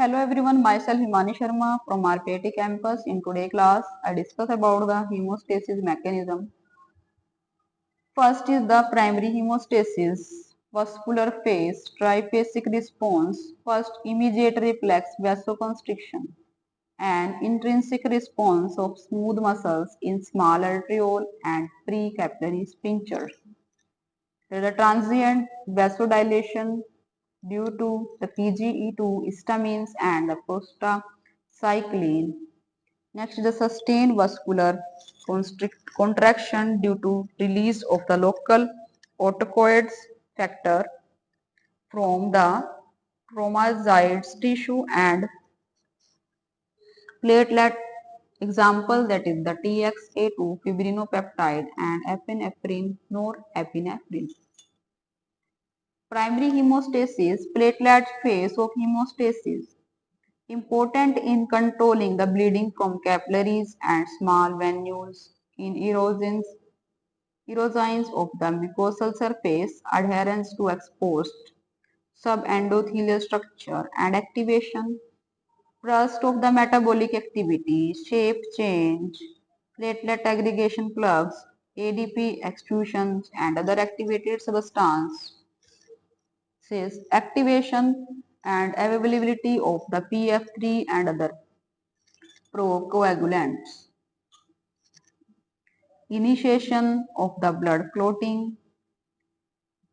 Hello everyone, myself Himani Sharma from RPIT campus. In today's class, I discuss about the hemostasis mechanism. First is the primary hemostasis, vascular phase, triphasic response, first immediate reflex vasoconstriction, and intrinsic response of smooth muscles in small arteriole and precapillary sphincters. There is a transient vasodilation due to the PGE2 histamines and the prostacyclin. Next is the sustained vascular contraction due to release of the local autocoids factor from the chromocytes tissue and platelet example, that is the TXA2 fibrinopeptide and epinephrine norepinephrine. Primary hemostasis, platelet phase of hemostasis, important in controlling the bleeding from capillaries and small venules in erosions of the mucosal surface, adherence to exposed subendothelial structure and activation, burst of the metabolic activity, shape change, platelet aggregation plugs, ADP extrusions and other activated substances, activation and availability of the PF3 and other procoagulants, initiation of the blood clotting,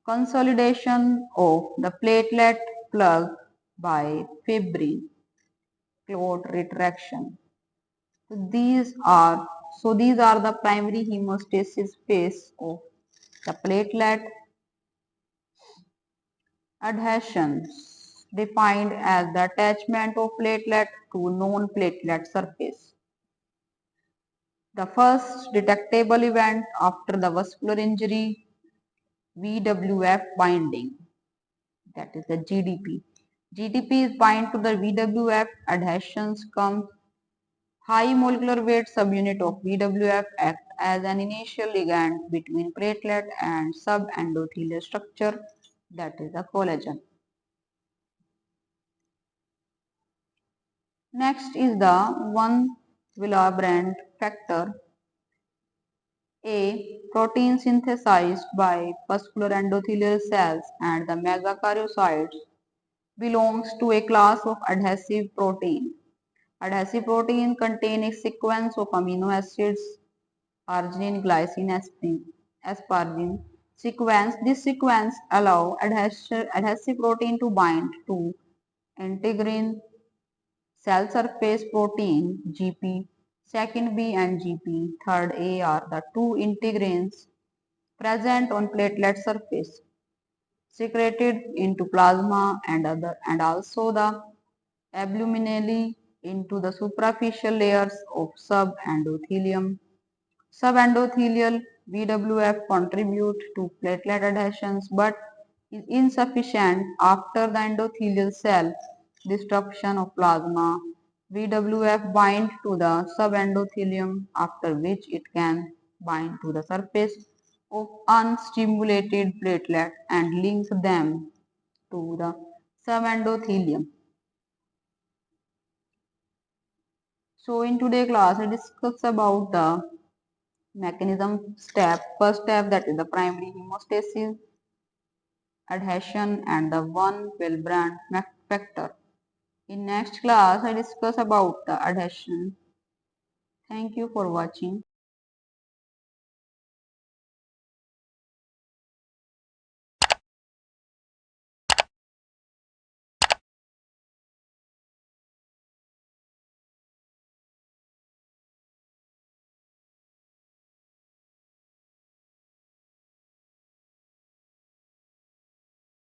consolidation of the platelet plug by fibrin, clot retraction. These are the primary hemostasis phase of the platelet. Adhesions defined as the attachment of platelet to non-platelet surface. The first detectable event after the vascular injury, VWF binding, that is the GDP. GDP is bind to the VWF, adhesions come. High molecular weight subunit of VWF act as an initial ligand between platelet and subendothelial structure, that is the collagen. Next is the 1 Willebrand factor, a protein synthesized by vascular endothelial cells and the megakaryocytes, belongs to a class of adhesive protein. Adhesive protein contain a sequence of amino acids, arginine, glycine, asparagine sequence. This sequence allow adhesive protein to bind to integrin, cell surface protein GP. Second B and GP, third A are the two integrins present on platelet surface, secreted into plasma and also the abluminally into the superficial layers of subendothelium. Subendothelial VWF contribute to platelet adhesions but is insufficient after the endothelial cell disruption of plasma. VWF bind to the subendothelium, after which it can bind to the surface of unstimulated platelet and link them to the subendothelium. So in today's class I discuss about the mechanism step. First step, that is the primary hemostasis, adhesion and the 1 Willebrand factor. In next class I discuss about the adhesion. Thank you for watching.